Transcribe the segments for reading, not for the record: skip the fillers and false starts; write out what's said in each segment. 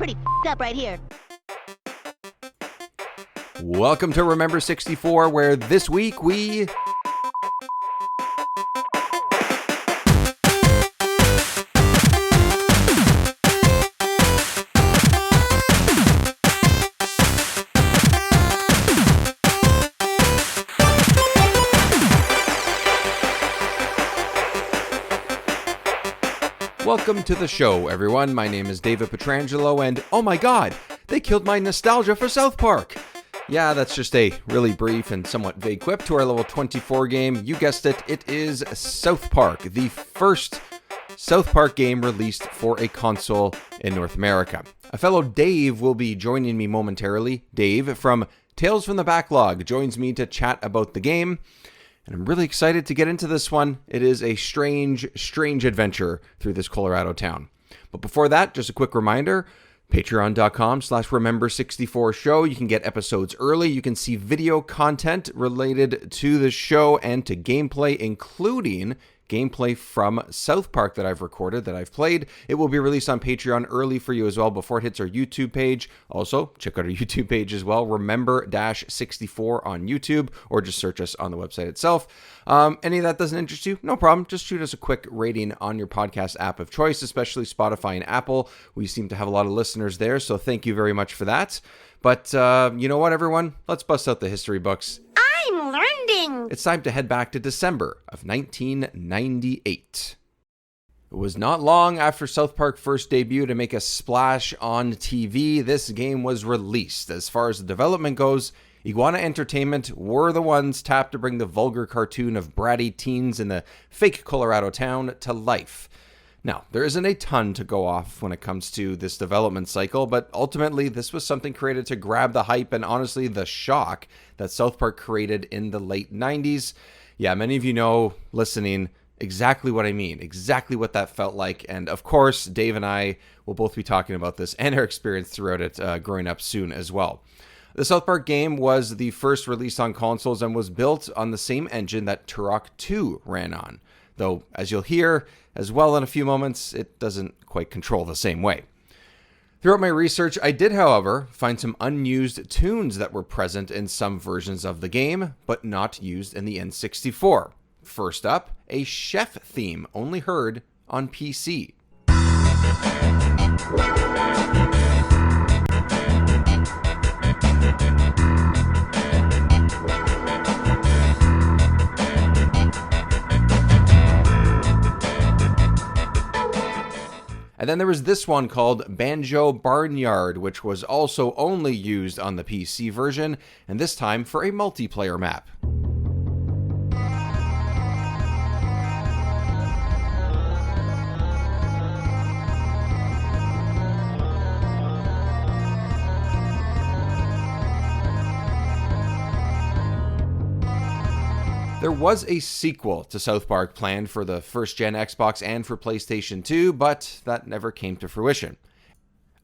pretty f***ed up right here. Welcome to Remember 64, where this week we... Welcome to the show, everyone. My name is David Petrangelo, and oh my god, they killed my nostalgia for South Park. Yeah, that's just a really brief and somewhat vague quip to our level 24 game. You guessed it, it is South Park, the first South Park game released for a console in North America. A fellow Dave will be joining me momentarily. Dave from Tales From The Backlog joins me to chat about the game. And I'm really excited to get into this one. It is a strange adventure through this Colorado town. But before that, just a quick reminder, patreon.com/remember64show. You can get episodes early. You can see video content related to the show and to gameplay, including gameplay from South Park that I've recorded, that I've played. It will be released on Patreon early for you as well before it hits our YouTube page. Also, check out our YouTube page as well, Remember-64 on YouTube, or just search us on the website itself. Any of that doesn't interest you? No problem. Just shoot us a quick rating on your podcast app of choice, especially Spotify and Apple. We seem to have a lot of listeners there, so thank you very much for that. But you know what, everyone? Let's bust out the history books. I'm learning. It's time to head back to December of 1998. It was not long after South Park first debuted to make a splash on TV. This game was released. As far as the development goes, Iguana Entertainment were the ones tapped to bring the vulgar cartoon of bratty teens in the fake Colorado town to life. Now, there isn't a ton to go off when it comes to this development cycle, but ultimately this was something created to grab the hype and honestly the shock that South Park created in the late 90s. Yeah, many of you know, listening, exactly what I mean, exactly what that felt like. And of course, Dave and I will both be talking about this and our experience throughout it growing up soon as well. The South Park game was the first released on consoles and was built on the same engine that Turok 2 ran on. Though, as you'll hear as well in a few moments, it doesn't quite control the same way. Throughout my research, I did, however, find some unused tunes that were present in some versions of the game, but not used in the N64. First up, a chef theme only heard on PC. And then there was this one called Banjo Barnyard, which was also only used on the PC version, and this time for a multiplayer map. There was a sequel to South Park planned for the first-gen Xbox and for PlayStation 2, but that never came to fruition.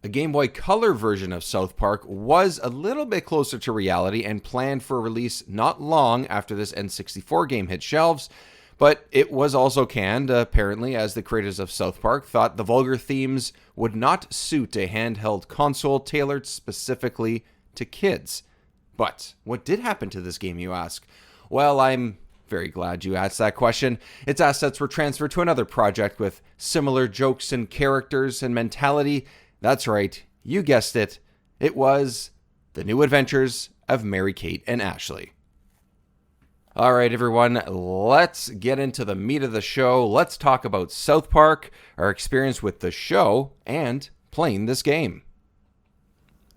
A Game Boy Color version of South Park was a little bit closer to reality and planned for release not long after this N64 game hit shelves, but it was also canned, apparently, as the creators of South Park thought the vulgar themes would not suit a handheld console tailored specifically to kids. But what did happen to this game, you ask? Well, I'm very glad you asked that question. Its assets were transferred to another project with similar jokes and characters and mentality. That's right, you guessed it. It was The New Adventures of Mary-Kate and Ashley. All right, everyone, let's get into the meat of the show. Let's talk about South Park, our experience with the show, and playing this game.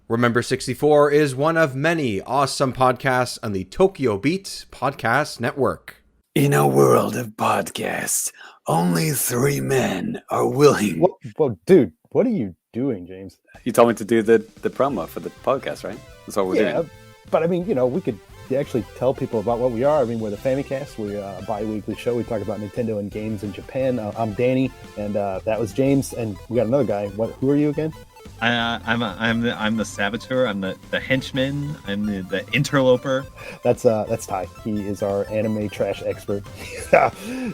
Remember 64 is one of many awesome podcasts on the Tokyo Beat Podcast Network. In a world of podcasts, only 3 men are willing. Well, dude, what are you doing, James? You told me to do the promo for the podcast, right? That's what we're doing. But I mean, we could actually tell people about what we are. I mean, we're the Famicast. We're a bi-weekly show. We talk about Nintendo and games in Japan. I'm Danny, and that was James, and we got another guy. Who are you again? I'm the saboteur. I'm the henchman. I'm the interloper. That's Ty. He is our anime trash expert.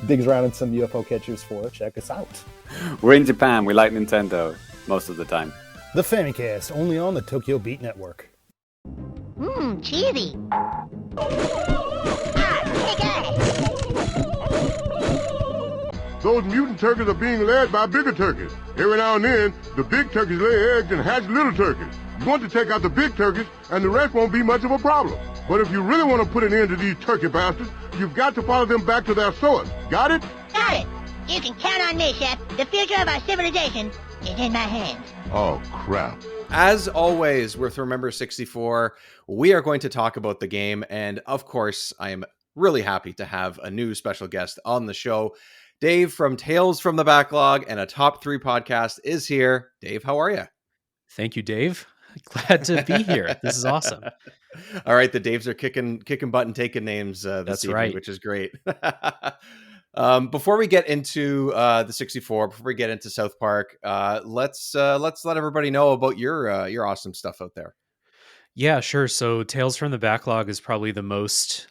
Digs around in some UFO catchers for. Check us out. We're in Japan. We like Nintendo most of the time. The Famicast, only on the Tokyo Beat Network. Mmm, cheesy. Those mutant turkeys are being led by bigger turkeys. Every now and then, the big turkeys lay eggs and hatch little turkeys. You want to take out the big turkeys, and the rest won't be much of a problem. But if you really want to put an end to these turkey bastards, you've got to follow them back to their source. Got it? Got it. You can count on me, Chef. The future of our civilization is in my hands. Oh, crap. As always, with Remember 64, we are going to talk about the game. And of course, I am really happy to have a new special guest on the show. Dave from Tales from the Backlog and a Top 3 podcast is here. Dave, how are you? Thank you, Dave. Glad to be here. This is awesome. All right, the Daves are kicking butt and taking names That's evening, right. which is great. Before we get into the 64, before we get into South Park, let's let everybody know about your awesome stuff out there. Yeah, sure. So Tales from the Backlog is probably the most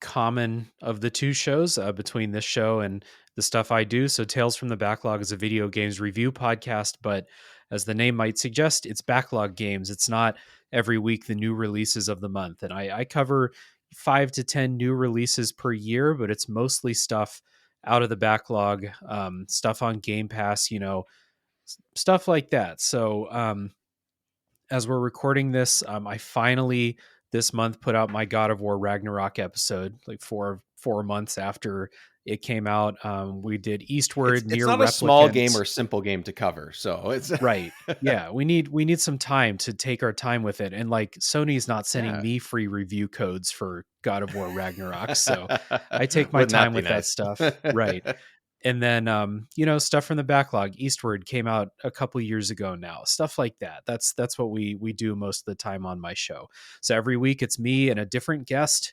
common of the two shows between this show and the stuff I do. So Tales from the Backlog is a video games review podcast, but as the name might suggest, it's backlog games. It's not every week the new releases of the month. And I cover 5 to 10 new releases per year, but it's mostly stuff out of the backlog, stuff on Game Pass, stuff like that. So as we're recording this, I finally this month put out my God of War Ragnarok episode, like four months after it came out. We did Eastward, It's Near not Replicant. a small game or simple game to cover, so it's Right. Yeah, we need some time to take our time with it, and like Sony's not sending me free review codes for God of War Ragnarok, so I take my Wouldn't that time be with that nice? stuff. Right. And then stuff from the backlog. Eastward came out a couple years ago now. Stuff like that. That's what we do most of the time on my show. So every week it's me and a different guest.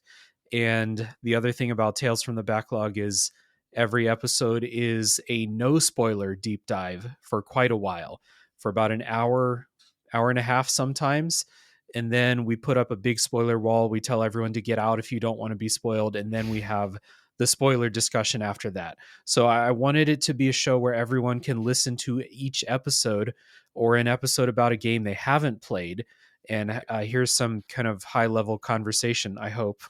And the other thing about Tales from the Backlog is every episode is a no spoiler deep dive for quite a while, for about an hour and a half sometimes. And then we put up a big spoiler wall. We tell everyone to get out if you don't want to be spoiled. And then we have the spoiler discussion after that. So I wanted it to be a show where everyone can listen to each episode or an episode about a game they haven't played. And here's some kind of high level conversation. I hope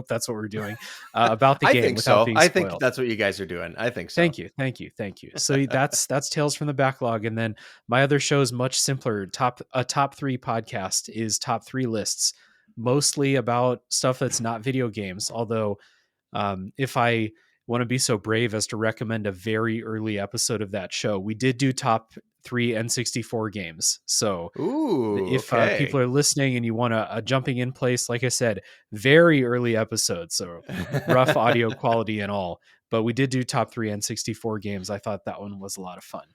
that's what we're doing about the I game think without so. being I spoiled. think that's what you guys are doing. I think so. Thank you. So that's Tales from the Backlog, and then my other show is much simpler. A top 3 podcast is top 3 lists, mostly about stuff that's not video games. Although, if I want to be so brave as to recommend a very early episode of that show, we did do top 3 N64 games. So if people are listening and you want a jumping in place, like I said, very early episode, so rough audio quality and all. But we did do top 3 N64 games. I thought that one was a lot of fun.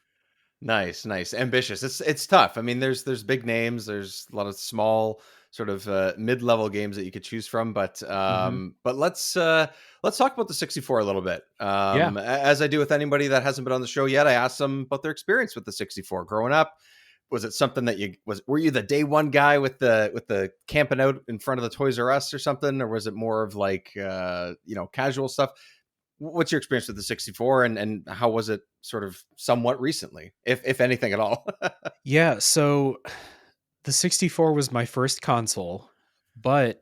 Nice, ambitious. It's tough. I mean, there's big names. There's a lot of small sort of mid-level games that you could choose from. But let's talk about the 64 a little bit. As I do with anybody that hasn't been on the show yet, I asked them about their experience with the 64 growing up. Was it something that were you the day one guy with the camping out in front of the Toys R Us or something, or was it more of like casual stuff? What's your experience with the 64 and how was it sort of somewhat recently, if anything at all? Yeah, so the 64 was my first console, but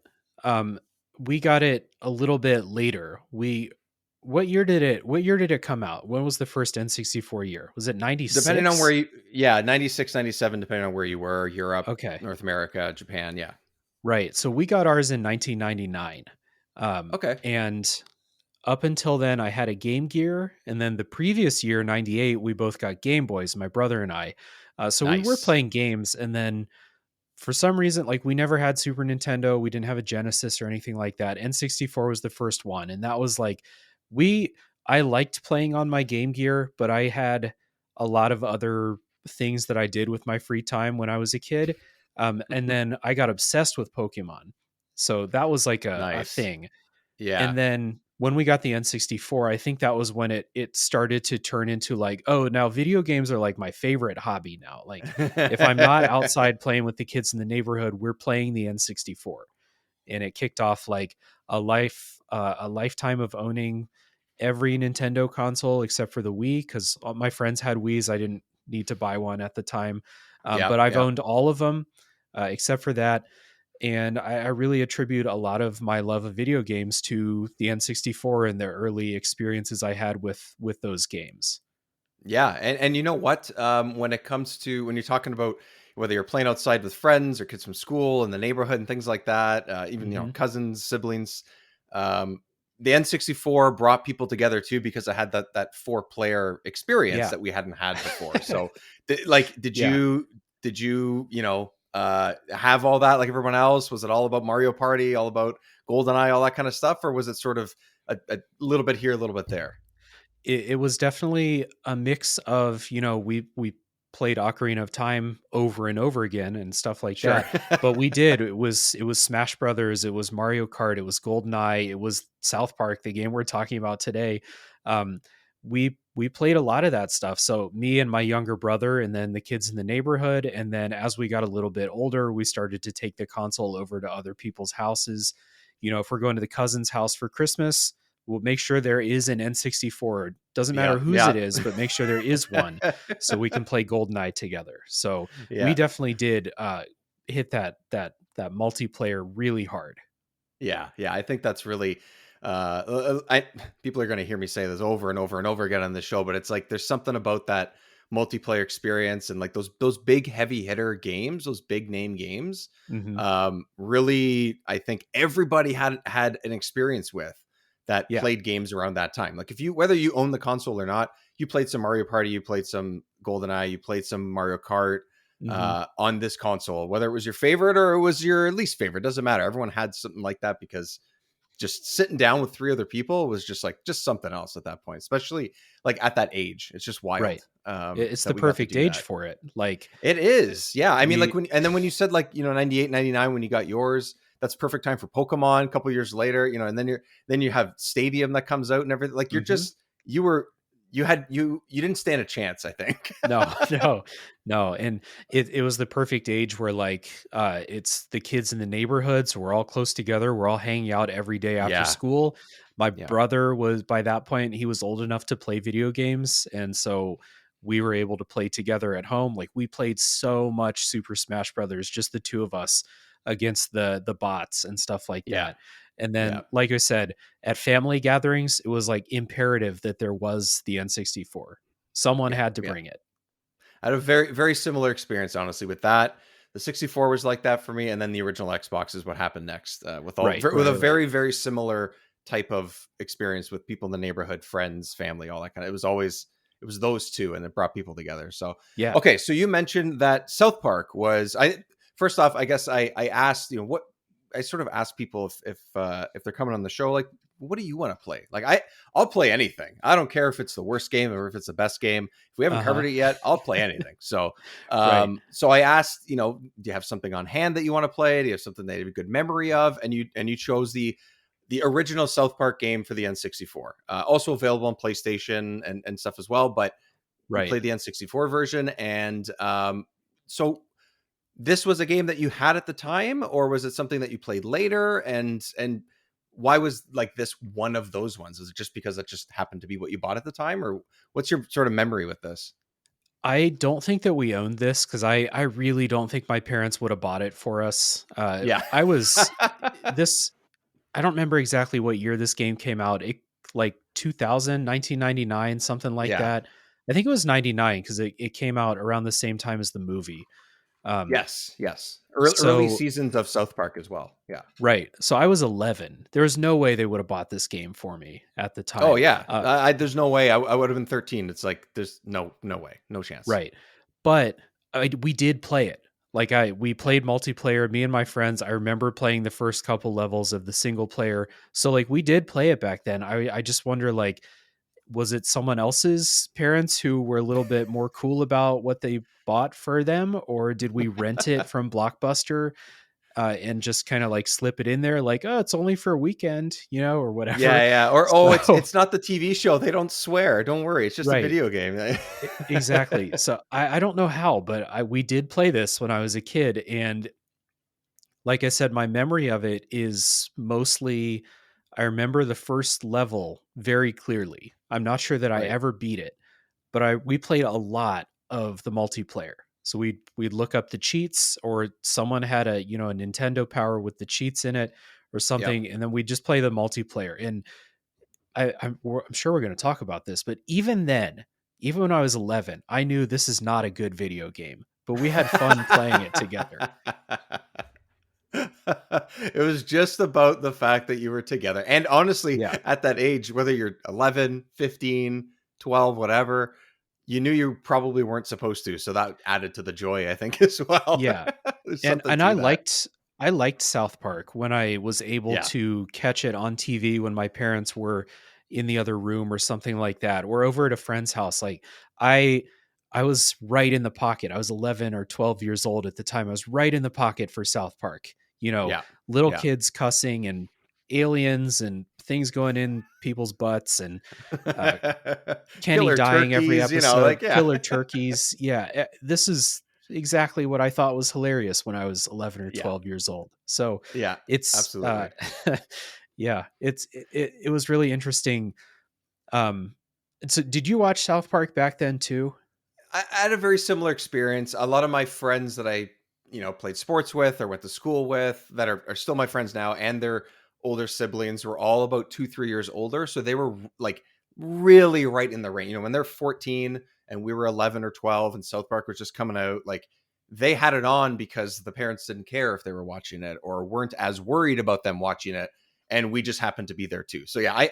we got it a little bit later. What year did it come out? When was the first N64 year? Was it 96? Depending on where 96, 97, depending on where you were, Europe, okay, North America, Japan, yeah. Right. So we got ours in 1999. Okay. And up until then, I had a Game Gear, and then the previous year, 98, we both got Game Boys, my brother and I. So we were playing games, and then for some reason, like we never had Super Nintendo, we didn't have a Genesis or anything like that. N64 was the first one, and that was like I liked playing on my Game Gear, but I had a lot of other things that I did with my free time when I was a kid. And then I got obsessed with Pokemon. So that was like a thing. Yeah. And then when we got the N64, I think that was when it started to turn into like, oh, now video games are like my favorite hobby now. Like if I'm not outside playing with the kids in the neighborhood, we're playing the N64. And it kicked off like a lifetime of owning every Nintendo console except for the Wii, because my friends had Wiis. I didn't need to buy one at the time. Yeah, But I've yeah. owned all of them except for that. And I really attribute a lot of my love of video games to the N64 and the early experiences I had with those games. Yeah, and you know what? When it comes to when you're talking about whether you're playing outside with friends or kids from school in the neighborhood and things like that, even Hmm. cousins, siblings, um, the N64 brought people together too because it had that 4 player experience Yeah. that we hadn't had before. So, like, Yeah. did you have all that like everyone else? Was it all about Mario Party, all about GoldenEye, all that kind of stuff, or was it sort of a little bit here, a little bit there? It was definitely a mix of, we played Ocarina of Time over and over again and stuff like Sure. that. But we did. It was Smash Brothers, it was Mario Kart, it was GoldenEye, it was South Park, the game we're talking about today. Um, we played a lot of that stuff. So me and my younger brother, and then the kids in the neighborhood, and then as we got a little bit older, we started to take the console over to other people's houses. If we're going to the cousin's house for Christmas, we'll make sure there is an N64. Doesn't matter Yeah, whose yeah. it is, but make sure there is one so we can play GoldenEye together. So we Yeah. definitely did hit that multiplayer really hard. Yeah, yeah, I think that's really I people are going to hear me say this over and over and over again on the show, but it's like there's something about that multiplayer experience and like those big heavy hitter games, those big name games. Hmm. Really, I think everybody had an experience with that Yeah. played games around that time. Like if you whether you own the console or not, you played some Mario Party, you played some GoldenEye, you played some Mario Kart Hmm. on this console, whether it was your favorite or it was your least favorite, doesn't matter. Everyone had something like that because just sitting down with 3 other people was just like just something else at that point, especially like at that age. It's just wild Right. It's that the we got to perfect do age that. for it. Like It is. Yeah. I mean, like we, and then when you said like, 98, 99, when you got yours, that's perfect time for Pokemon a couple years later, and then you have Stadium that comes out and everything. Like Mhm. you were, you didn't stand a chance, I think. No, no, no. And it was the perfect age where like it's the kids in the neighborhood, so we're all close together. We're all hanging out every day after Yeah. school. My Yeah. brother was by that point, he was old enough to play video games, and so we were able to play together at home. Like we played so much Super Smash Brothers, just the two of us against the bots and stuff like Yeah. that. And Yeah. then, like I said, at family gatherings, it was like imperative that there was the N64. Someone Yeah. had to Yeah. bring it. I had a very, very similar experience, honestly, with that. The 64 was like that for me, and then the original Xbox is what happened next, Right, with a right. very, very similar type of experience with people in the neighborhood, friends, family, all that kind of. It was those two, and it brought people together. So, Yeah. okay, so you mentioned that South Park was. I first off, I guess I asked, what I sort of asked people if they're coming on the show, like, what do you want to play? Like, I'll play anything. I don't care if it's the worst game or if it's the best game. If we haven't Uh-huh. covered it yet, I'll play anything. So, Right. so I asked, do you have something on hand that you want to play? Do you have something that you have a good memory of? And you chose the original South Park game for the N64, also available on PlayStation and stuff as well. But you Right. played the N64 version, and so this was a game that you had at the time, or was it something that you played later? And why was like this one of those ones? Is it just because it just happened to be what you bought at the time, or what's your sort of memory with this? I don't think that we owned this because I really don't think my parents would have bought it for us. Yeah. I was this I don't remember exactly what year this game came out. It like 2000, 1999, something like Yeah. that. I think it was 99 because it came out around the same time as the movie. Um, Yes. Yes. Early so seasons of South Park as well. Yeah. right. So I was 11. There was no way they would have bought this game for me at the Oh time. yeah. There's no way I would have been 13. It's like there's no way, no chance. Right. But we did play it. Like we Yeah. played multiplayer, me and my friends. I remember playing the first couple levels of the single player. So like we did play it back then. I just wonder like was it someone else's parents who were a little bit more cool about what they bought for them, or did we rent it from Blockbuster and just kind of like slip it in there like, oh, it's only for a weekend, or whatever. Yeah, yeah. Or it's So it's not the TV show. They don't swear. Don't worry. It's just a right. video game. Exactly. So I don't know how, but we did play this when I was a kid. And like I said, my memory of it is mostly I remember the first level very clearly. I'm not sure that I Right. ever beat it, but we played a lot of the multiplayer. So we'd look up the cheats, or someone had a a Nintendo Power with the cheats in it or Yep. something, and then we'd just play the multiplayer. And I'm sure we're going to talk about this, but even then, even when I was 11, I knew this is not a good video game, but we had fun playing it together. It was just about the fact that you were together. And honestly, Yeah. at that age, whether you're 11, 15, 12, whatever, you knew you probably weren't supposed to. So that added to the joy, I think, as well. Yeah. There's And something and to that. I liked South Park when I was able Yeah. to catch it on TV when my parents were in the other room or something like that, or over at a friend's house. Like I I was right in the pocket. I was 11 or 12 years old at the time. I was right in the pocket for South Park. Yeah. Little Yeah. kids cussing and aliens and things going in people's butts, and uh, Kenny Killer dying every turkeys, episode, like, yeah. killer turkeys. Yeah, this is exactly what I thought was hilarious when I was 11 or Yeah. 12 years old. So Yeah. it's Absolutely. yeah, it was really interesting. And so did you watch South Park back then too? I had a very similar experience. A lot of my friends that I, played sports with or went to school with that are still my friends now, and their older siblings were all about 2, 3 years older. So they were like really right in the range. When they're 14 and we were 11 or 12 and South Park was just coming out, like they had it on because the parents didn't care if they were watching it or weren't as worried about them watching it. And we just happened to be there too. So yeah,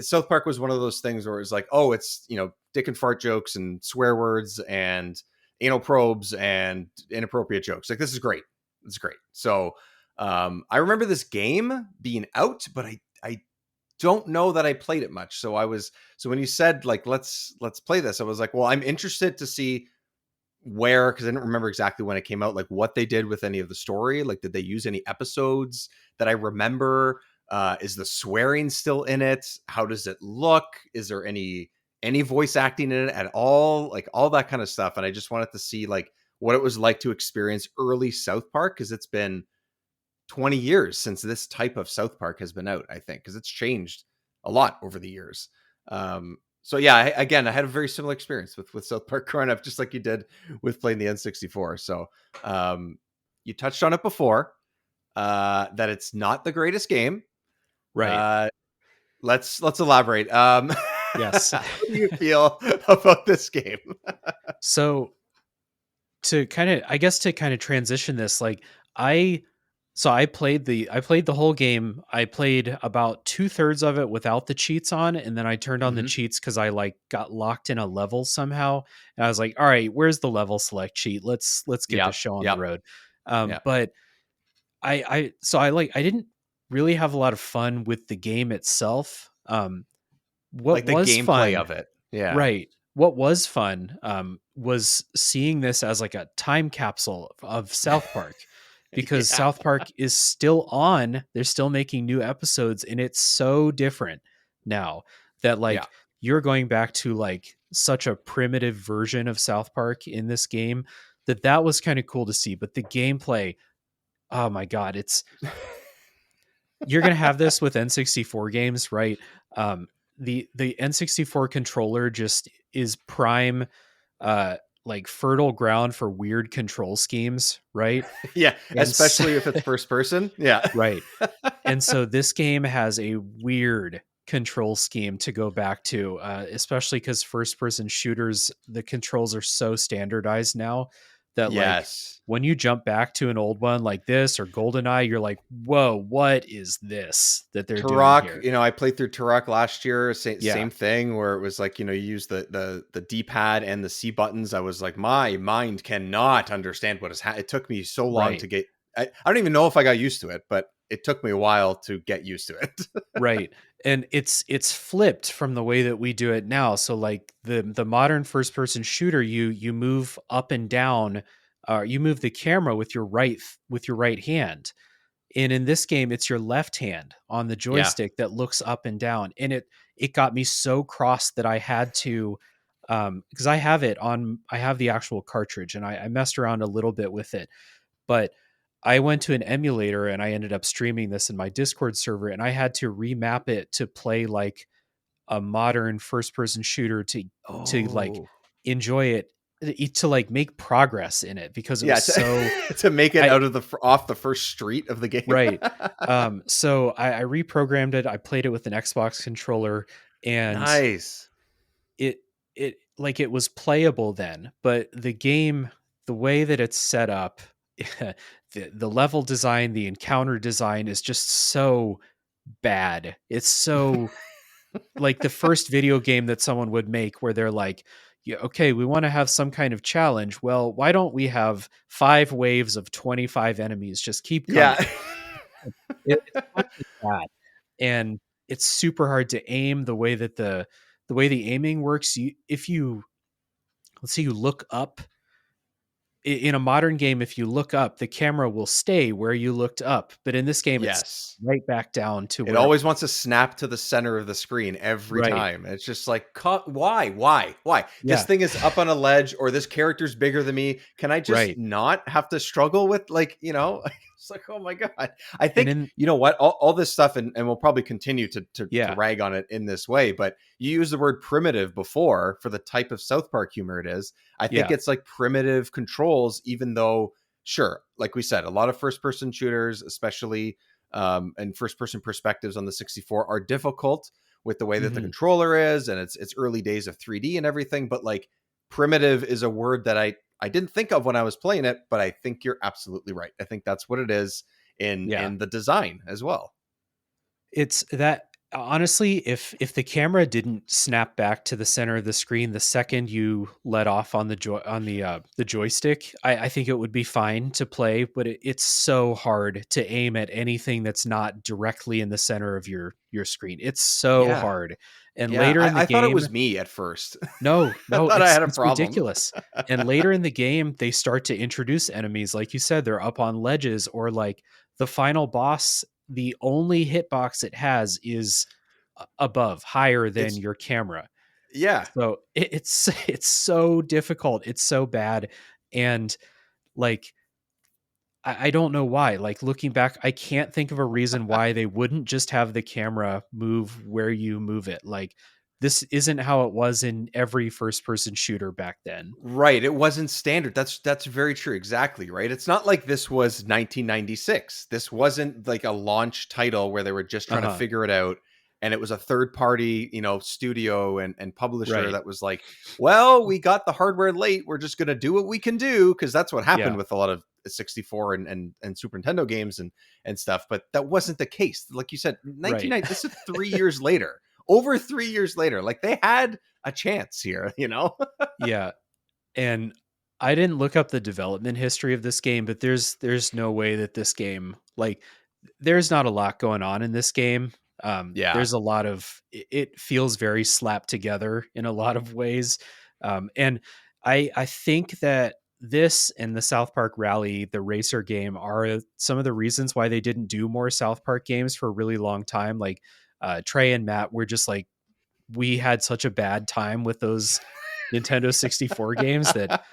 South Park was one of those things where it was like, oh, it's, dick and fart jokes and swear words and anal probes and inappropriate jokes. Like, this is great. It's great. So I remember this game being out, but I don't know that I played it much. So when you said like, let's play this, I was like, well, I'm interested to see where, because I didn't remember exactly when it came out, like what they did with any of the story. Like, did they use any episodes that I remember? Is the swearing still in it? How does it look? Is there any voice acting in it at all? Like all that kind of stuff. And I just wanted to see like what it was like to experience early South Park, because it's been 20 years since this type of South Park has been out, I think, because it's changed a lot over the years. So yeah, I had a very similar experience with South Park growing up, just like you did with playing the N64. So you touched on it before, that it's not the greatest game. Right. Let's elaborate. Yes. How do you feel about this game? So to kind of transition this, like I I played the whole game. I played about 2/3 of it without the cheats on, and then I turned on the Mhm. cheats because I like got locked in a level somehow. And I was like, all right, where's the level select cheat? Let's get this Yep. show on the Yep. road. Yeah. But I didn't really have a lot of fun with the game itself. What Like the was gameplay fun, of it. Yeah. right? What was fun was seeing this as like a time capsule of South Park, because Yeah. South Park is still on. They're still making new episodes, and it's so different now that like Yeah. you're going back to like such a primitive version of South Park in this game that was kind of cool to see. But the gameplay, oh my god, you're gonna have this with N64 games, right? The N64 controller just is prime, like fertile ground for weird control schemes, right? Yeah. And Especially if it's first person. Yeah. right, and so this game has a weird control scheme to go back to, especially because first person shooters, the controls are so standardized now that like Yes. when you jump back to an old one like this or GoldenEye, you're like, whoa, what is this that they're doing Turok, here? I played through Turok last year. Yeah. Same thing, where it was like, you use the D-pad and the C buttons. I was like, my mind cannot understand what is it took me so long Right. to get. I don't even know if I got used to it, but it took me a while to get used to it. Right. And it's flipped from the way that we do it now. So like the modern first person shooter, you move up and down, you move the camera with your right hand. And in this game, it's your left hand on the Yeah. joystick that looks up and down. And it got me so cross that I had to, because I have the actual cartridge, and I messed around a little bit with it, but I went to an emulator and I ended up streaming this in my Discord server, and I had to remap it to play like a modern first person shooter to like Oh. enjoy it to like make progress in it because it Yeah, was so to make it I out of off the first street of the game. right. So I reprogrammed it. I played it with an Xbox controller, and Nice. it it was playable then, but the game, the way that it's set up, the level design, the encounter design is just so bad. It's so like the first video game that someone would make where they're like, yeah, okay, we want to have some kind of challenge. Well, why don't we have 5 waves of 25 enemies just keep coming? Yeah. It's fucking bad. And it's super hard to aim the way that the way the aiming works. If you let's say you look up in a modern game, if you look up, the camera will stay where you looked up. But in this game, it's Yes. right back down to It where always wants to snap to the center of the screen every right. time. It's just like, why? This Yeah. thing is up on a ledge, or this character's bigger than me. Can I just Right. not have to struggle with, like, it's like, oh my God. I And think, in you know what, all this stuff, and we'll probably continue to yeah. rag on it in this way, but you used the word primitive before for the type of South Park humor it is. I think Yeah. it's like primitive controls, even though, sure, like we said, a lot of first person shooters, especially and first person perspectives on the 64 are difficult with the way that the Mhm. controller is, and it's early days of 3D and everything. But like, primitive is a word that I didn't think of when I was playing it, but I think you're absolutely right. I think that's what it is Yeah. in the design as well. It's that honestly, if the camera didn't snap back to the center of the screen the second you let off on the joystick, I think it would be fine to play. But it's so hard to aim at anything that's not directly in the center of your screen. It's so Yeah, hard. And yeah. later in the I thought it game, was me at first. no, I no, thought I had a it's problem. ridiculous. And later in the game, they start to introduce enemies. Like you said, they're up on ledges, or like the final boss, the only hitbox it has is above, higher than It's your camera. yeah. So it's so difficult. It's so bad. And like I don't know why. Like looking back, I can't think of a reason why they wouldn't just have the camera move where you move it. Like this isn't how it was in every first person shooter back then. Right, it wasn't standard. That's very true. Exactly, right? It's not like this was 1996. This wasn't like a launch title where they were just trying to Uh-huh. figure it out, and it was a third party, studio and publisher Right. that was like, "Well, we got the hardware late. We're just going to do what we can do," because that's what happened Yeah. with a lot of 64 and Super Nintendo games and stuff, but that wasn't the case. Like you said, Right. 1990, this is 3 years later. Over 3 years later. Like, they had a chance here, Yeah. And I didn't look up the development history of this game, but there's no way that this game, like, there's not a lot going on in this game. Yeah. There's a lot of it feels very slapped together in a lot of ways. And I think that this and the South Park Rally, the racer game, are some of the reasons why they didn't do more South Park games for a really long time. Like Trey and Matt were just like, we had such a bad time with those Nintendo 64 games that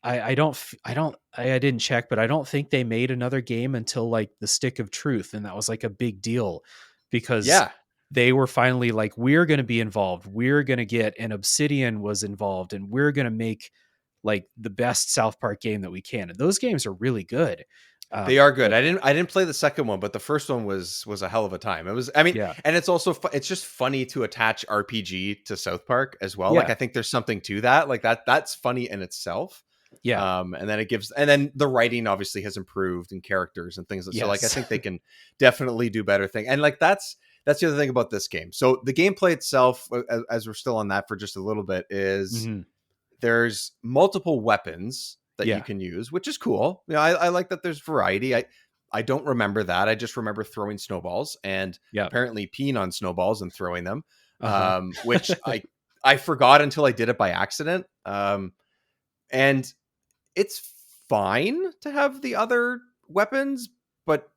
I didn't check, but I don't think they made another game until like the Stick of Truth. And that was like a big deal because Yeah. they were finally like, we're going to be involved. We're going to get, and Obsidian was involved, and we're going to make like the best South Park game that we can. And those games are really good. They are good. But I didn't play the second one, but the first one was a hell of a time. It was, I mean, yeah, and it's also it's just funny to attach RPG to South Park as well. Like, yeah, I think there's something to that. Like, that's funny in itself. yeah, And then and then the writing obviously has improved in characters and things. So like, I yes. think they can definitely do better thing. And like, that's the other thing about this game. So the gameplay itself, as we're still on that for just a little bit, is Mhm. there's multiple weapons that you Yeah, can use, which is cool. I like that there's variety. I don't remember that. I just remember throwing snowballs and yeah, apparently peeing on snowballs and throwing them, uh-huh. which I forgot until I did it by accident. And it's fine to have the other weapons, but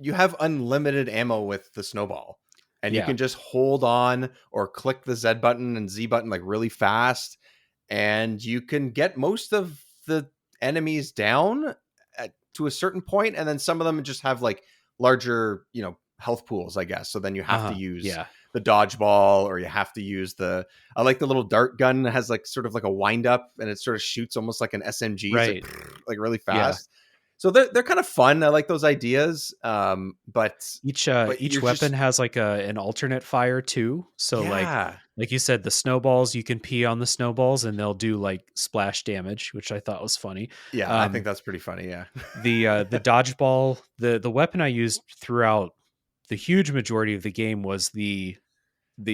you have unlimited ammo with the snowball. And you Yeah, can just hold on or click the Z button and Z button like really fast, and you can get most of the enemies down to a certain point, and then some of them just have like larger, health pools, I guess. So then you have to uh-huh. use Yeah, the dodgeball, or you have to use I like the little dart gun that has like sort of like a wind up, and it sort of shoots almost like an SMG, Right. like really Yeah. fast. So they're kind of fun. I like those ideas. But Each you're weapon just, has like an alternate fire too. So yeah, like you said, the snowballs, you can pee on the snowballs and they'll do like splash damage, which I thought was funny. yeah. I think that's pretty funny. Yeah, The dodgeball, the weapon I used throughout the huge majority of the game was the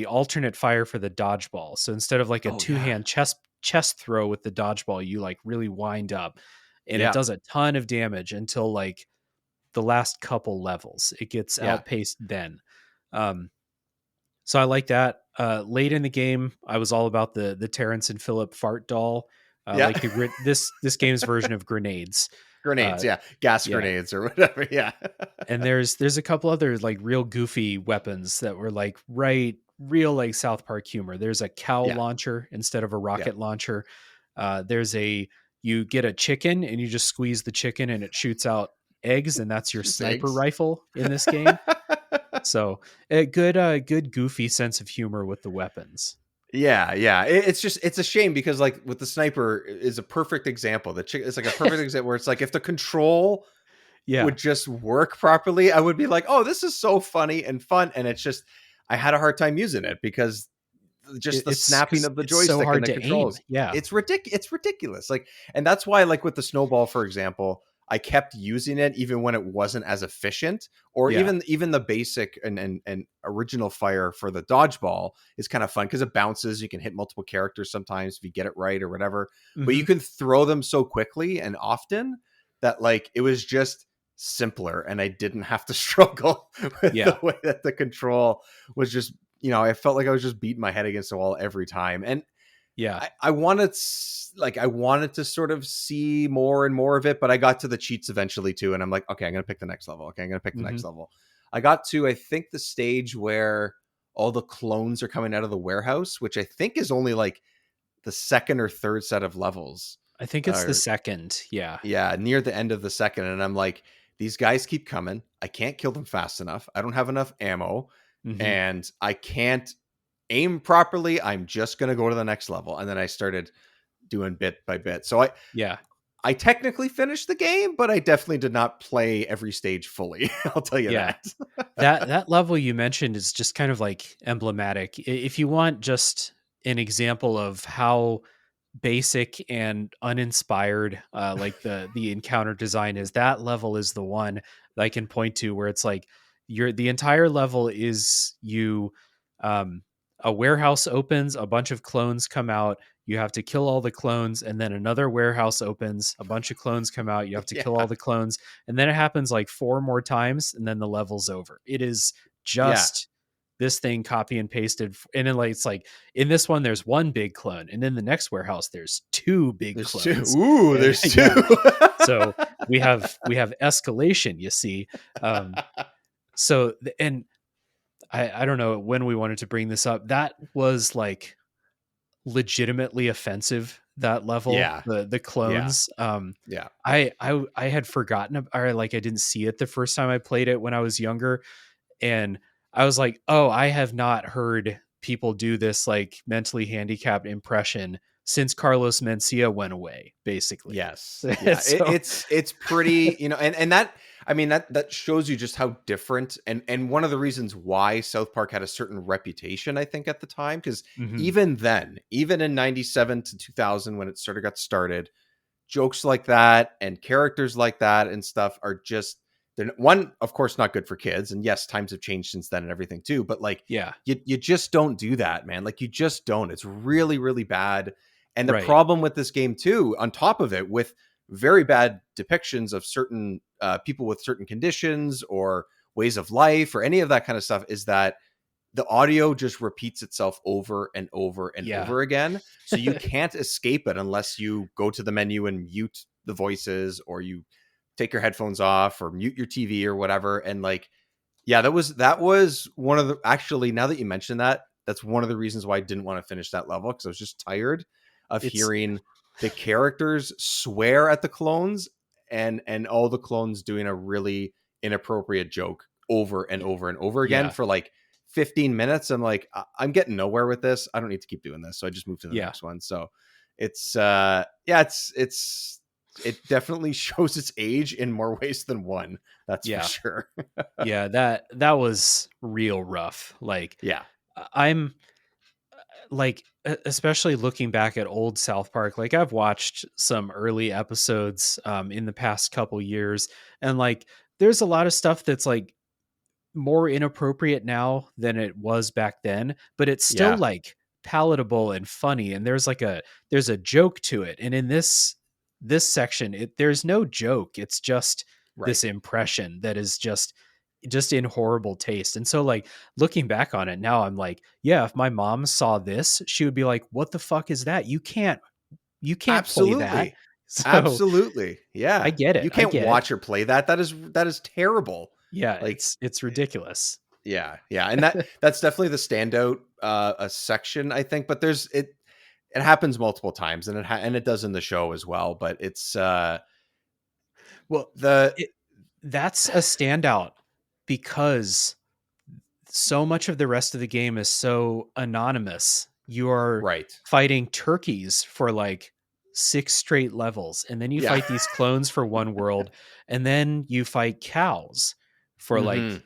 alternate fire for the dodgeball. So instead of like a oh yeah, two-hand chest throw with the dodgeball, you like really wind up, and it yeah, does a ton of damage until like the last couple levels. It gets yeah, outpaced then. Um, so I like that. Late in the game, I was all about the Terrence and Phillip fart doll, yeah. like this game's version of grenades. Grenades, yeah, gas Yeah, grenades or whatever. Yeah, and there's a couple other like real goofy weapons that were like real like South Park humor. There's a cow yeah, launcher instead of a yeah. rocket launcher. There's you get a chicken and you just squeeze the chicken and it shoots out eggs, and that's your Shoots sniper eggs. rifle in this game. So a good goofy sense of humor with the weapons. Yeah, yeah. It's a shame because like with the sniper is a perfect example. It's like a perfect example where it's like if the control Yeah, would just work properly, I would be like, oh, this is so funny and fun. And it's just I had a hard time using it because just the it's snapping because of the it's so joystick and hard the to aim. controls. Yeah, It's ridiculous. Like, and that's why, like with the snowball, for example, I kept using it even when it wasn't as efficient, or yeah. even the basic and original fire for the dodgeball is kind of fun because it bounces. You can hit multiple characters sometimes if you get it right or whatever, but you Mhm. can throw them so quickly and often that like it was just simpler and I didn't have to struggle with Yeah, the way that the control was just, I felt like I was just beating my head against the wall every time. And yeah. I wanted I wanted to sort of see more and more of it, but I got to the cheats eventually too, and I'm like, okay, I'm gonna pick the next level. Okay, I'm gonna pick the next Mhm. level. I got to I think the stage where all the clones are coming out of the warehouse, which I think is only like the second or third set of levels. I think it's the Or second. Yeah. yeah, near the end of the second, and I'm like, these guys keep coming. I can't kill them fast enough. I don't have enough ammo, Mhm. and I can't aim properly. I'm just gonna go to the next level, and then I started doing bit by bit. So Yeah. I technically finished the game, but I definitely did not play every stage fully. I'll tell you Yeah. that. That level you mentioned is just kind of like emblematic. If you want just an example of how basic and uninspired like the encounter design is, that level is the one that I can point to where it's like the entire level is um a warehouse opens, a bunch of clones come out, you have to kill all the clones, and then another warehouse opens, a bunch of clones come out, you have to kill Yeah. all the clones, and then it happens like four more times and then the level's over. It is Yeah. just this thing copy and pasted, and then like it's like in this one there's one big clone, and in the next warehouse there's two big There's two. clones. Ooh, And there's two. yeah, so we have escalation, you see. um and I don't know when we wanted to bring this up. That was like legitimately offensive, that level, Yeah. the Yeah. clones. Yeah. I had forgotten or like I didn't see it the first time I played it when I was younger, and I was like, oh, I have not heard people do this like mentally handicapped impression since Carlos Mencia went away, basically. Yes. Yeah. So It's pretty, and that, I mean, that shows you just how different, and one of the reasons why South Park had a certain reputation, I think, at the time, because Mhm. even then, even in 97 to 2000, when it sort of got started, jokes like that and characters like that and stuff are just, they're one, of course, not good for kids. And yes, times have changed since then and everything too, but like Yeah, you just don't do that, man. Like you just don't. It's really, really bad. And the right. problem with this game too, on top of it, with very bad depictions of certain people with certain conditions or ways of life or any of that kind of stuff, is that the audio just repeats itself over and over and Yeah. over again. So you can't escape it unless you go to the menu and mute the voices, or you take your headphones off or mute your TV or whatever. And like, yeah, that was one of the, actually, now that you mention that, that's one of the reasons why I didn't want to finish that level, because I was just tired of It's hearing the characters swear at the clones, and all the clones doing a really inappropriate joke over and over and over again yeah. for like 15 minutes, I'm like, I'm getting nowhere with this. I don't need to keep doing this. So I just moved to the Yeah. next one. So it's it definitely shows its age in more ways than one. That's Yeah. for sure. Yeah, that was real rough. Like Yeah. I'm like especially looking back at old South Park, like I've watched some early episodes in the past couple years, and like there's a lot of stuff that's like more inappropriate now than it was back then, but it's still Yeah. like palatable and funny, and there's a joke to it. And in this section, there's no joke. It's just Right. this impression that is just in horrible taste. And so like looking back on it now, I'm like, yeah, if my mom saw this, she would be like, what the fuck is that? You can't play that. Absolutely. So Absolutely. I Yeah. get it. You I can't get it. watch or play that. That is terrible. Yeah, Like, it's ridiculous. yeah. Yeah. And that's definitely the standout a section, I think, but it happens multiple times, and and it does in the show as well, but it's Well, the that's a standout because so much of the rest of the game is so anonymous. You are right. fighting turkeys for like 6 straight levels, and then you Yeah. fight these clones for one world, and then you fight cows for like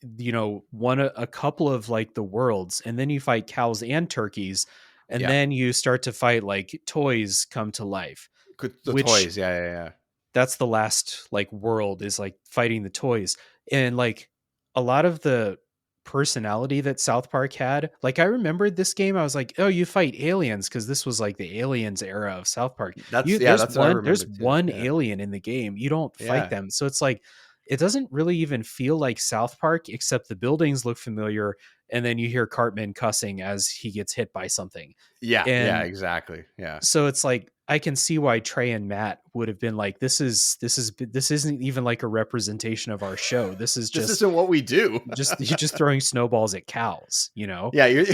a couple of like the worlds, and then you fight cows and turkeys, and Yeah. then you start to fight like toys come to life, The which toys. Yeah. that's the last like world is like fighting the toys. And like a lot of the personality that South Park had, like I remembered this game, I was like, oh, you fight aliens, because this was like the aliens era of South Park. That's There's that's what I one there's remember too. one Yeah. alien in the game, you don't fight Yeah. them. So it's like it doesn't really even feel like South Park, except the buildings look familiar, and then you hear Cartman cussing as he gets hit by something. Yeah. Yeah. And Exactly. Yeah. so it's like I can see why Trey and Matt would have been like, this isn't even like a representation of our show. This is This just isn't what we do. you're just throwing snowballs at cows, you know? Yeah, you're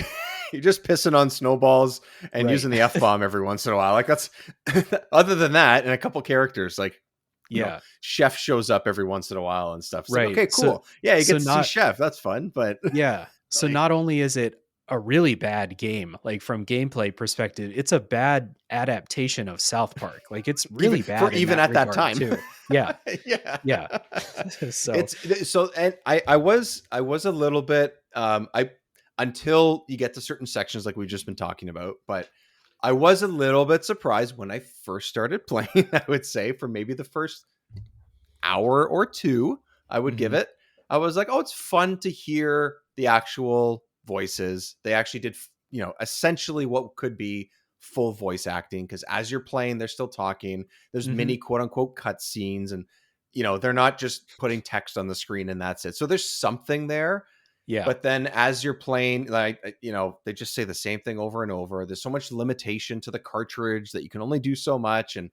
just pissing on snowballs and Right. using the F-bomb every once in a while. Like that's other than that, and a couple characters like Yeah. Chef shows up every once in a while and stuff. It's Right. like, okay, So- cool. Yeah, you so get to not- see Chef. That's fun. But Yeah. So Like- not only is it a really bad game, like from gameplay perspective, it's a bad adaptation of South Park. Like it's really bad in even at that regard, time. too. Yeah. yeah. Yeah. So It's so, and I was a little bit until you get to certain sections like we've just been talking about, but I was a little bit surprised when I first started playing. I would say for maybe the first hour or two, I would give it. I was like, oh, it's fun to hear the actual voices. They actually did, essentially what could be full voice acting, because as you're playing, they're still talking. There's mini quote unquote cut scenes, and they're not just putting text on the screen and that's it. So there's something there. yeah. But then as you're playing, like, they just say the same thing over and over. There's so much limitation to the cartridge that you can only do so much. And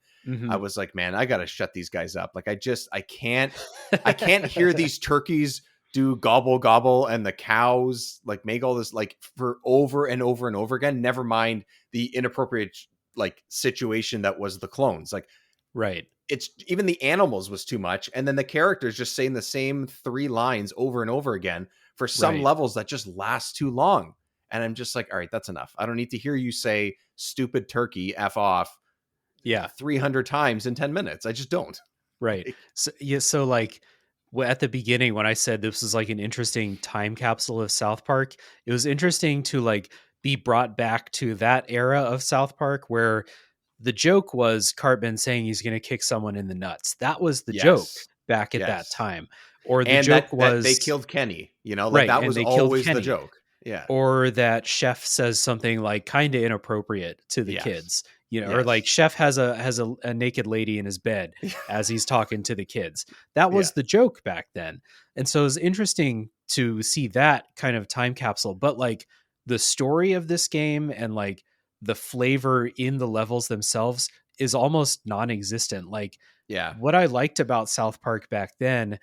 I was like, man, I got to shut these guys up. Like, I can't hear these turkeys do gobble gobble and the cows like make all this like for over and over and over again. Never mind the inappropriate like situation that was the clones. Like, Right. it's even the animals was too much. And then the characters just saying the same 3 lines over and over again for some Right. levels that just last too long. And I'm just like, all right, that's enough. I don't need to hear you say stupid turkey F off Yeah. 300 times in 10 minutes. I just don't. Right. So yeah, so like at the beginning when I said this was like an interesting time capsule of South Park, it was interesting to like be brought back to that era of South Park where the joke was Cartman saying he's going to kick someone in the nuts. That was the joke Yes. back at that Yes. time. Or the And joke that was they killed Kenny, like Right, that and was they killed always the Kenny. joke. Yeah. or that Chef says something like kind of inappropriate to the Yes. kids, or Yes. like Chef has a naked lady in his bed as he's talking to the kids. That was Yeah. the joke back then. And so it was interesting to see that kind of time capsule, but like the story of this game and like the flavor in the levels themselves is almost non-existent. Like Yeah. what I liked about South Park back then,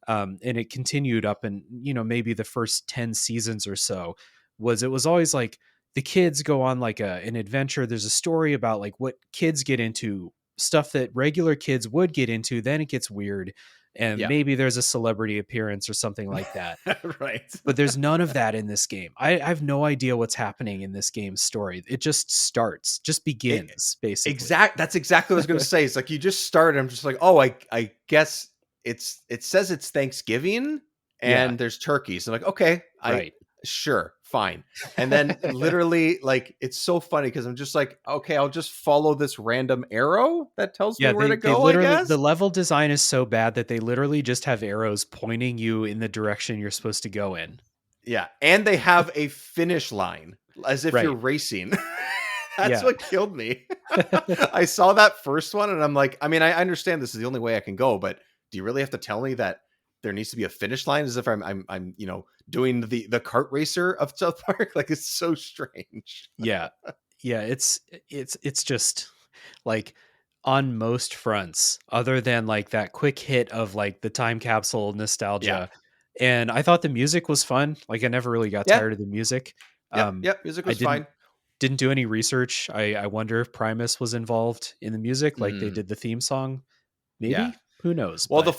and it continued up in maybe the first 10 seasons or so, was it was always like the kids go on like an adventure. There's a story about like what kids get into, stuff that regular kids would get into. Then it gets weird. and Yeah. maybe there's a celebrity appearance or something like that. Right. But there's none of that in this game. I have no idea what's happening in this game's story. It just starts, just begins, basically. That's exactly what I was going to say. It's like you just start. I'm just like, oh, I guess it says it's Thanksgiving and Yeah. there's turkeys. I'm like, okay, Right. sure, fine. And then literally, like, it's so funny because I'm just like, okay, I'll just follow this random arrow that tells me where to They go, I literally, guess. the level design is so bad that they literally just have arrows pointing you in the direction you're supposed to go in. Yeah. And they have a finish line as if you're Right. racing. That's Yeah. what killed me. I saw that first one and I'm like, I mean, I understand this is the only way I can go, but do you really have to tell me that there needs to be a finish line as if I'm doing the kart racer of South Park? Like, it's so strange. Yeah. Yeah. It's just like on most fronts, other than like that quick hit of like the time capsule Yeah. nostalgia. And I thought the music was fun. Like I never really got Yeah. tired of the music. Yep. Music I was fine. didn't do any research. I wonder if Primus was involved in the music, like they Mm, did the theme song. yeah. Maybe, who knows? Well, But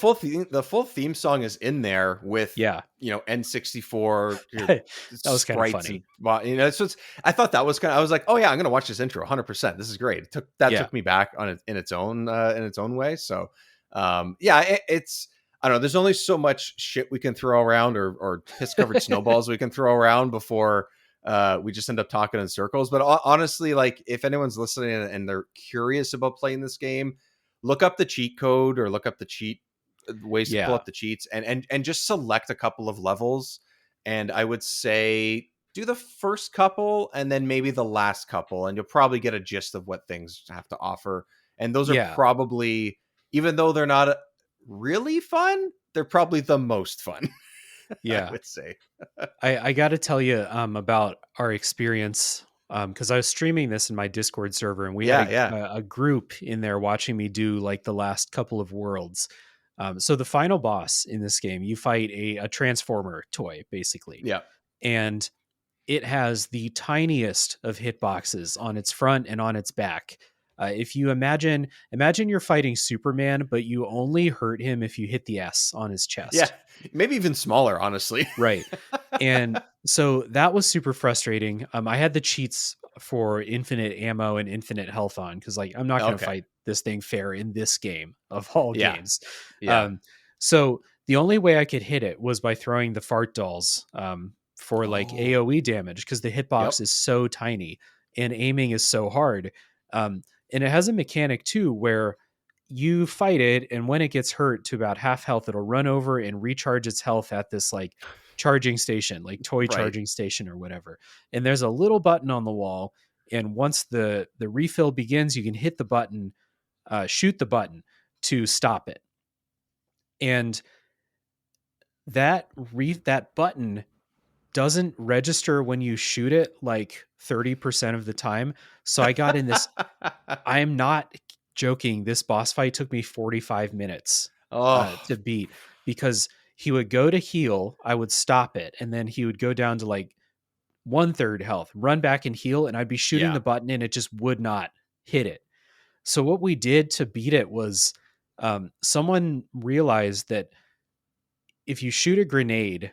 the full theme song is in there with yeah, N64 that was kind of sprites funny. and so I thought that was kind of, I was like, oh yeah, I'm gonna watch this intro 100%. This is great. Yeah, Took me back on it in its own way. So yeah, it's, I don't know. There's only so much shit we can throw around or piss covered snowballs we can throw around before we just end up talking in circles. But honestly, like if anyone's listening and they're curious about playing this game, look up the cheat code or look up the cheat ways to pull yeah, up the cheats and just select a couple of levels. And I would say do the first couple and then maybe the last couple, and you'll probably get a gist of what things have to offer. And those are yeah, probably, even though they're not really fun, they're probably the most fun. I yeah. would say. I got to tell you about our experience because I was streaming this in my Discord server, and we Yeah, had yeah. a group in there watching me do like the last couple of worlds. So the final boss in this game, you fight a transformer toy, basically, Yeah. and it has the tiniest of hitboxes on its front and on its back. If you imagine you're fighting Superman, but you only hurt him if you hit the S on his Yeah. chest. Maybe even smaller, honestly. Right. And so that was super frustrating. I had the cheats for infinite ammo and infinite health on because, like, I'm not going to Okay. fight this thing fair in this game of all Yeah. games. Yeah. So the only way I could hit it was by throwing the fart dolls for like Oh. AoE damage because the hitbox Yep. is so tiny and aiming is so hard. And it has a mechanic too where you fight it, and when it gets hurt to about half health, it'll run over and recharge its health at this like charging station, like toy Right. charging station or whatever. And there's a little button on the wall, and once the refill begins, you can hit the button, shoot the button to stop it. And that button doesn't register when you shoot it like 30% of the time. So I got in this. I am not joking. This boss fight took me 45 minutes Oh. to beat because he would go to heal. I would stop it. And then he would go down to like 1/3 health, run back and heal. And I'd be shooting Yeah. the button and it just would not hit it. So what we did to beat it was someone realized that if you shoot a grenade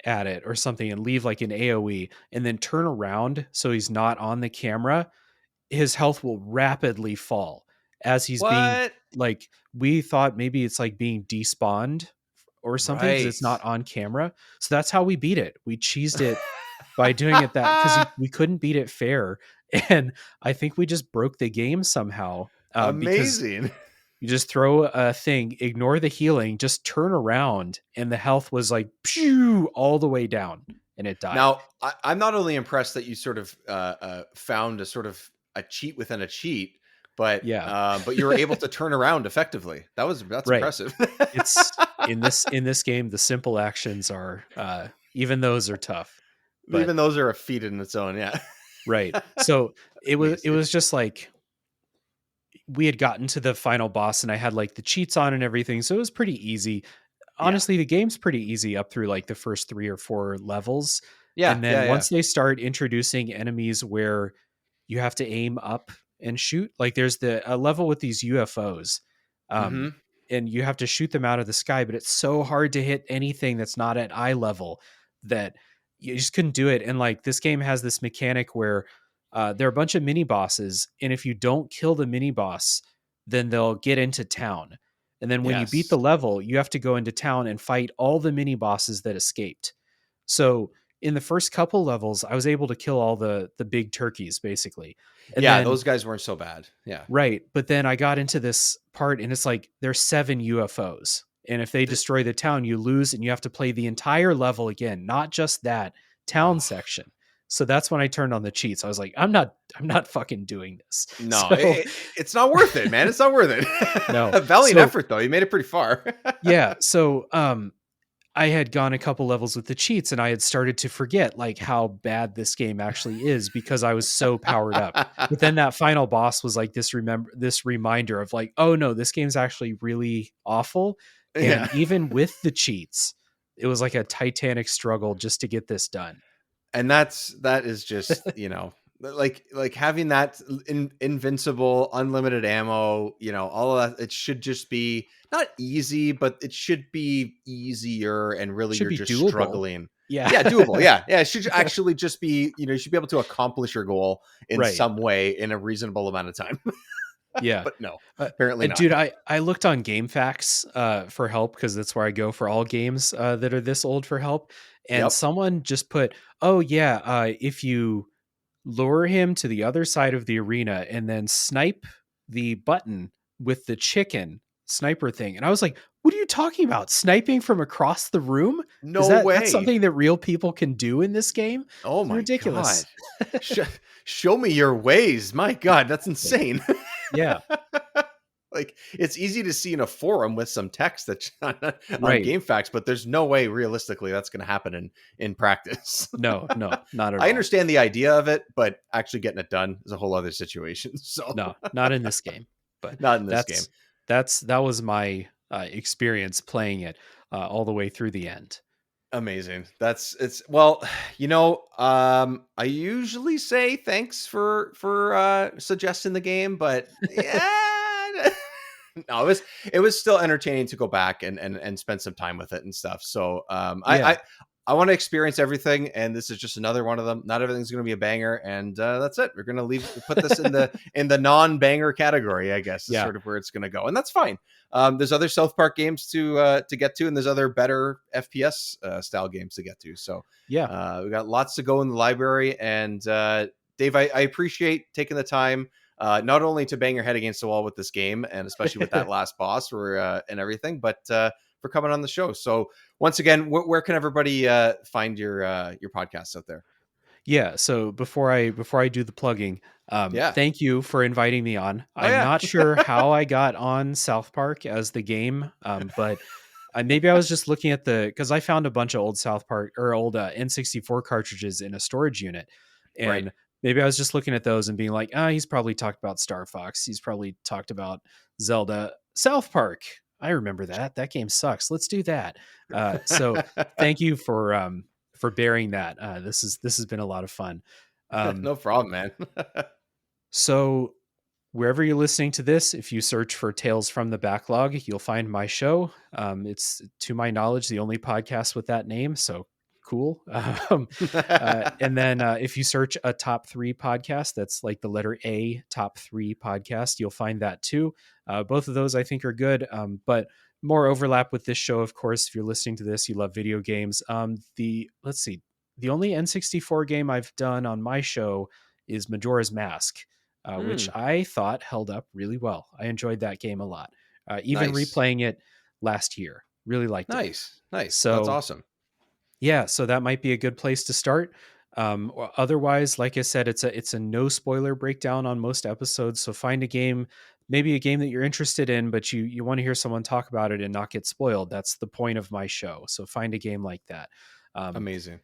at it or something and leave like an AoE and then turn around so he's not on the camera, his health will rapidly fall as he's being What? like, we thought maybe it's like being despawned or something because it's not Right. on camera. So that's how we beat it. We cheesed it by doing it that because we couldn't beat it fair. And I think we just broke the game somehow because Amazing. you just throw a thing, ignore the healing, just turn around, and the health was like pew all the way down, and it died. Now, I'm not only impressed that you sort of found a sort of a cheat within a cheat, but Yeah. but you were able to turn around effectively. That's Right. impressive. It's in this game, the simple actions are even those are tough. But Even those are a feat in its own. Yeah. right. So it Amazing. was just like we had gotten to the final boss and I had like the cheats on and everything. So it was pretty easy. Honestly, the game's pretty easy up through like the first 3 or 4 levels. Yeah. And then Yeah. once they start introducing enemies where you have to aim up and shoot, like there's a level with these UFOs. Mhm. and you have to shoot them out of the sky, but it's so hard to hit anything that's not at eye level that you just couldn't do it. And like this game has this mechanic where there are a bunch of mini bosses, and if you don't kill the mini boss, then they'll get into town. And then when you beat the Yes. level, you have to go into town and fight all the mini bosses that escaped. So in the first couple levels, I was able to kill all the big turkeys basically. And Yeah, then those guys weren't so bad. Yeah. right, but then I got into this part and it's like there's 7 UFOs. And if they destroy the town, you lose and you have to play the entire level again, not just that town Oh, section. So that's when I turned on the cheats. I was like, I'm not fucking doing this. no, So it's not worth it, man. It's not worth it. no. Valiant So effort though. You made it pretty far. yeah, so I had gone a couple levels with the cheats and I had started to forget like how bad this game actually is because I was so powered up. But then that final boss was like this reminder of like, oh no, this game's actually really awful. And Yeah. even with the cheats, it was like a titanic struggle just to get this done. And that is just, like having that invincible unlimited ammo, all of that, it should just be not easy, but it should be easier, and really Should you're be just doable. struggling. Yeah. Yeah, doable. Yeah, it should actually just be, you should be able to accomplish your goal in Right. some way in a reasonable amount of time. Yeah. But no, apparently not. Dude, I looked on GameFAQs for help because that's where I go for all games that are this old for help. And Yep. someone just put, oh yeah, if you lure him to the other side of the arena and then snipe the button with the chicken sniper thing. And I was like, what are you talking about? Sniping from across the room? No way. That's something that real people can do in this game? Oh It's my ridiculous. God. Show me your ways. My God, that's insane. Yeah. Like, it's easy to see in a forum with some text that's on Right. GameFAQs, but there's no way realistically that's going to happen in practice. No, not at all. I understand the idea of it, but actually getting it done is a whole other situation. So No, not in this game. But not in this game. that was my experience playing it all the way through the end. Amazing. I usually say thanks for suggesting the game, but yeah. No, it was still entertaining to go back and spend some time with it and stuff. So Yeah. I want to experience everything, and this is just another one of them. Not everything's going to be a banger, and that's it. We're going to put this in the non-banger category, I guess. Is Yeah. sort of where it's going to go, and that's fine. There's other South Park games to get to, and there's other better FPS style games to get to. So Yeah. we got lots to go in the library, and Dave, I appreciate taking the time. Not only to bang your head against the wall with this game, and especially with that last boss and everything, but for coming on the show. So once again, where can everybody find your podcasts out there? Yeah. So before I do the plugging, Yeah. thank you for inviting me on. I'm yeah. not sure how I got on South Park as the game, but maybe I was just looking at because I found a bunch of old South Park or old N64 cartridges in a storage unit, and Right. maybe I was just looking at those and being like, he's probably talked about Star Fox. He's probably talked about Zelda. South Park. I remember that. That game sucks. Let's do that. So thank you for bearing that. This has been a lot of fun. No problem, man. So wherever you're listening to this, if you search for Tales from the Backlog, you'll find my show. It's, to my knowledge, the only podcast with that name. So cool. And then if you search a top 3 podcast, that's like the letter A, top 3 podcast, you'll find that too. Both of those I think are good, but more overlap with this show. Of course, if you're listening to this, you love video games. The only N64 game I've done on my show is Majora's Mask, which I thought held up really well. I enjoyed that game a lot. Even Nice. replaying it last year, really liked it. Nice. So that's awesome. Yeah, so that might be a good place to start. Or otherwise, like I said, it's a no spoiler breakdown on most episodes. So find a game, maybe a game that you're interested in, but you want to hear someone talk about it and not get spoiled. That's the point of my show. So find a game like that. Amazing.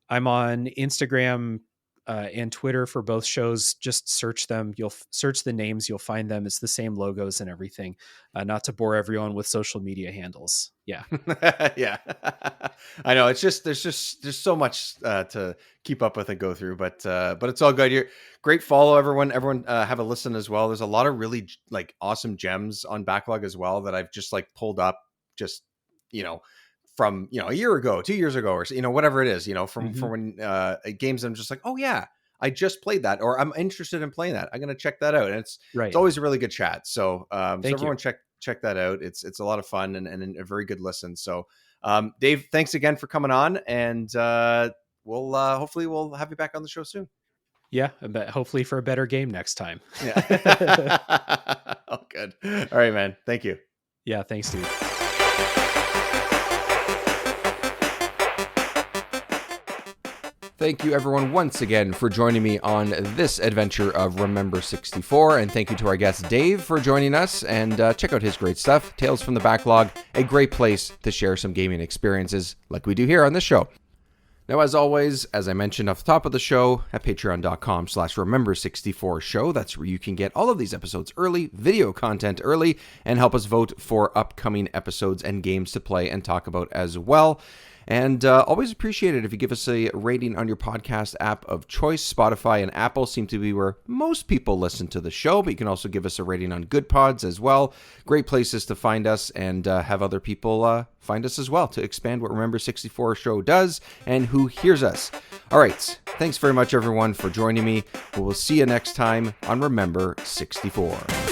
I'm on Instagram and Twitter for both shows. Just search them. You'll search the names. You'll find them. It's the same logos and everything. Not to bore everyone with social media handles. Yeah. Yeah. I know. It's just there's so much to keep up with and go through, but it's all good. You're great. Follow everyone. Everyone have a listen as well. There's a lot of really like awesome gems on Backlog as well that I've just like pulled up just, from, a year ago, 2 years ago, or, whatever it is, from when games, I'm just like, oh yeah, I just played that, or I'm interested in playing that. I'm going to check that out. And it's always a really good chat. So, so everyone check that out. It's a lot of fun and a very good listen. So, Dave, thanks again for coming on, and we'll hopefully we'll have you back on the show soon. Yeah, but hopefully for a better game next time. Yeah. Oh, good. All right, man. Thank you. Yeah, thanks, dude. Thank you, everyone, once again for joining me on this adventure of Remember 64. And thank you to our guest, Dave, for joining us. And check out his great stuff, Tales from the Backlog, a great place to share some gaming experiences like we do here on this show. Now, as always, as I mentioned off the top of the show, at patreon.com/remember64show, that's where you can get all of these episodes early, video content early, and help us vote for upcoming episodes and games to play and talk about as well. And always appreciate it if you give us a rating on your podcast app of choice. Spotify and Apple seem to be where most people listen to the show, but you can also give us a rating on Good Pods as well. Great places to find us and have other people find us as well to expand what Remember 64 show does and who hears us. All right. Thanks very much, everyone, for joining me. We will see you next time on Remember 64.